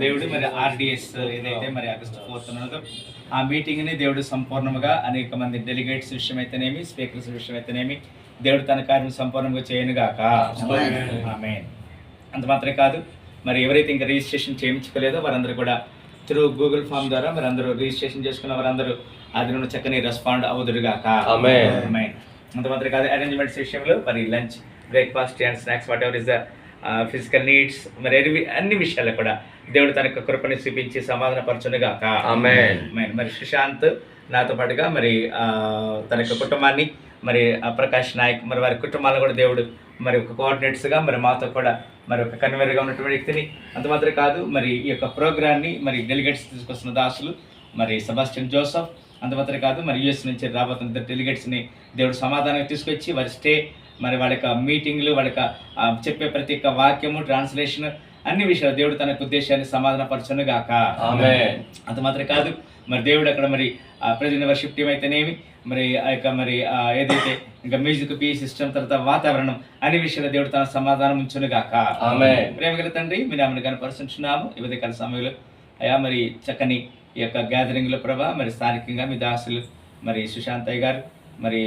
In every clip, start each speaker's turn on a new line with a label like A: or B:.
A: దేవుడు మరి RDS ఏదైతే మరి ఆగస్టు 4th ఉన్నదో ఆ మీటింగ్ని దేవుడు సంపూర్ణంగా అనేక మంది డెలిగేట్స్ విషయమైతేనేమి, స్పీకర్స్ విషయమైతేనేమి దేవుడు తన కార్యం సంపూర్ణంగా చేయనుగాక. ఆమేన్. అంత మాత్రమే కాదు, మరి ఎవరైతే ఇంకా రిజిస్ట్రేషన్ చేయించుకోలేదో వారందరూ కూడా త్రూ గూగుల్ ఫామ్ ద్వారా మరి అందరూ రిజిస్ట్రేషన్ చేసుకున్న వారందరూ అది నుండి చక్కని రెస్పాండ్ అవుదురుగాక. ఆమేన్. అంత మాత్రమే కాదు, అరేంజ్మెంట్స్ విషయంలో మరి lunch, breakfast and snacks, what ever is the physical needs, మరి అన్ని విషయాల్లో కూడా దేవుడు తన యొక్క కృపని చూపించి సమాధానపరచునుగాక. ఆమేన్. మరి సుశాంత్ నాతో పాటుగా మరి తన యొక్క కుటుంబాన్ని, మరి ప్రకాష్ నాయక్ మరి వారి కుటుంబాలను కూడా దేవుడు మరి ఒక కోఆర్డినేట్స్గా మరి మాతో కూడా మరి ఒక కన్వీనర్గా ఉన్నటువంటి వ్యక్తిని, అంత మాత్రమే కాదు మరి ఈ యొక్క ప్రోగ్రామ్ని మరి డెలిగేట్స్ తీసుకొస్తున్న దాసులు మరి సెబాస్టియన్ జోసఫ్, అంత మాత్రమే కాదు మరి US నుంచి రాబోతున్న డెలిగేట్స్ని దేవుడు సమాధానం తీసుకొచ్చి వారి స్టే, మరి వాళ్ళ యొక్క మీటింగ్లు, వాళ్ళ యొక్క చెప్పే ప్రతి ఒక్క వాక్యము, ట్రాన్స్లేషన్, అన్ని విషయాలు దేవుడు తన ఉద్దేశాన్ని సమాధానపరచునుగాక. అంత మాత్రమే కాదు మరి దేవుడు అక్కడ మరి ప్రజెంట్ వర్షిప్ టీమ్ అయితేనేమి, మరి ఆ యొక్క మరి ఏదైతే ఇంకా మ్యూజిక్, PA సిస్టమ్, తర్వాత వాతావరణం, అన్ని విషయాలు దేవుడు తన సమాధానం ఉంచునుగాక. ప్రేమ గల తండ్రి, మీరు ఆమెను కనపరుచున్నాము ఈ ఉదయకాల సమయంలో అయ్యా. మరి చక్కని ఈ యొక్క గ్యాదరింగ్లో ప్రభా మరి స్థానికంగా మీ దాసులు మరి సుశాంతయ్య గారు మరి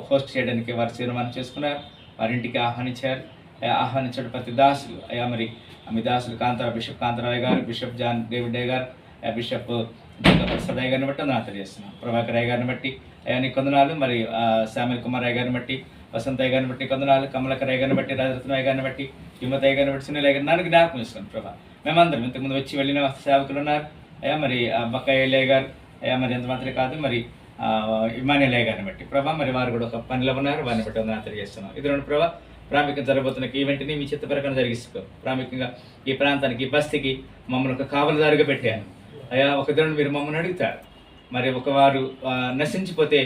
A: హోస్ట్ చేయడానికి వారు తీర్మానం చేసుకున్నారు, వారింటికి ఆహ్వానించారు. ఆహ్వానించిన ప్రతి దాసులు అయ్యా మరి మీ దాసులు బిషప్ కాంతారావు గారు, బిషప్ జాన్ డేవిడ్ గారు, బిషప్ ప్రసాదయ్య గారిని బట్టి వందనాలు తెలియజేస్తున్నాం. ప్రభాకర్ అయ్య గారిని బట్టి అయ్యా నీ కొందనాలు, మరి శామిల్ కుమార్ అయ్య గారిని బట్టి, వసంతయ్య గారిని బట్టి కొందనాలు, కమలకర్ అయ్య గారిని బట్టి, రాజరత్నయ్య గారిని బట్టి, హిమతయ్య గారిని బట్టి, సునీల్ గారిని నన్ను జ్ఞాపకం చేసుకోండి ప్రభా. మేమందరం ఇంతకుముందు వచ్చి వెళ్ళిన సేవకులు ఉన్నారు అయ్యా, మరి బక్కయ్య గారు అయ్యా, మరి ఎంత మాత్రమే కాదు మరి ఇమానియల్ గారిని బట్టి ప్రభా, మరి వారు కూడా ఒక పనిలో ఉన్నారు, వారిని బట్టి వందనాలు తెలియజేస్తున్నాం. ఇది ప్రభా ప్రాముఖ్యంగా జరగబోతున్న ఈవెంట్ని మీ చిత్త ప్రకారం జరిగిస్తూ ప్రాముఖ్యంగా ఈ ప్రాంతానికి, ఈ బస్తీకి మమ్మల్ని ఒక కావలిదారుగా పెట్టాను అయ్యా. ఒక దినం మీరు మమ్మల్ని అడుగుతారు, మరి ఒక వారు నశించిపోతే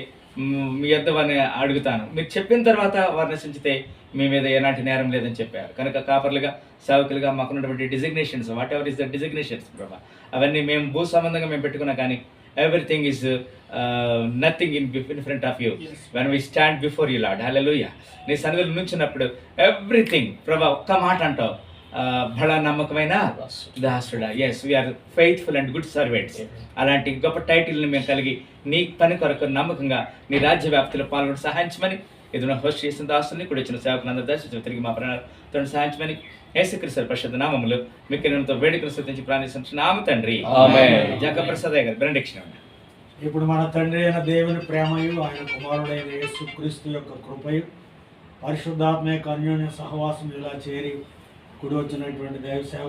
A: మీ యొద్ద వారిని అడుగుతాను, మీరు చెప్పిన తర్వాత వారు నశించితే మీ మీద ఎలాంటి నేరం లేదని చెప్పారు. కనుక కాపర్లుగా, సేవకులుగా మాకున్నటువంటి designations, what ever is the designations ప్రభా, అవన్నీ మేము భూ సంబంధంగా మేము పెట్టుకున్నా కానీ everything is nothing in front of you when we stand before you Lord. Hallelujah. నీ సన్నిధిలో నుంచినప్పుడు ఎవ్రీథింగ్ ప్రభా ఒక్క మాట అంటావు, బడా నమ్మకమైన దాసుడా. Yes, we are faithful and good servants. అలాంటి గొప్ప టైటిల్ని మేము కలిగి నీ పని కొరకు నమ్మకంగా నీ రాజ్య వ్యాప్తిలో పాల్గొని సహాయించమని, ఏదైనా హోస్ట్ చేసిన దాసుల్ని కూడా ఇచ్చిన సేవకులందరూ దర్శించి తిరిగి మా ప్రాణాలతో సహాయించమని యేసుక్రీస్తు పరిశుద్ధ నామములో మిక్కినంతో వేడుకను స్తుతించి ప్రార్థిస్తున్నాము తండ్రి. జగ ప్రసాదయ్య గారు బెనడిక్షన్.
B: ఇప్పుడు మన తండ్రి అయిన దేవుని ప్రేమయు, ఆయన కుమారుడైన యేసుక్రీస్తు యొక్క కృపయు, పరిశుద్ధాత్మ యొక్క అన్యోన్య సహవాసం ఇలా చేరి కుడి వచ్చినటువంటి దైవ సేవ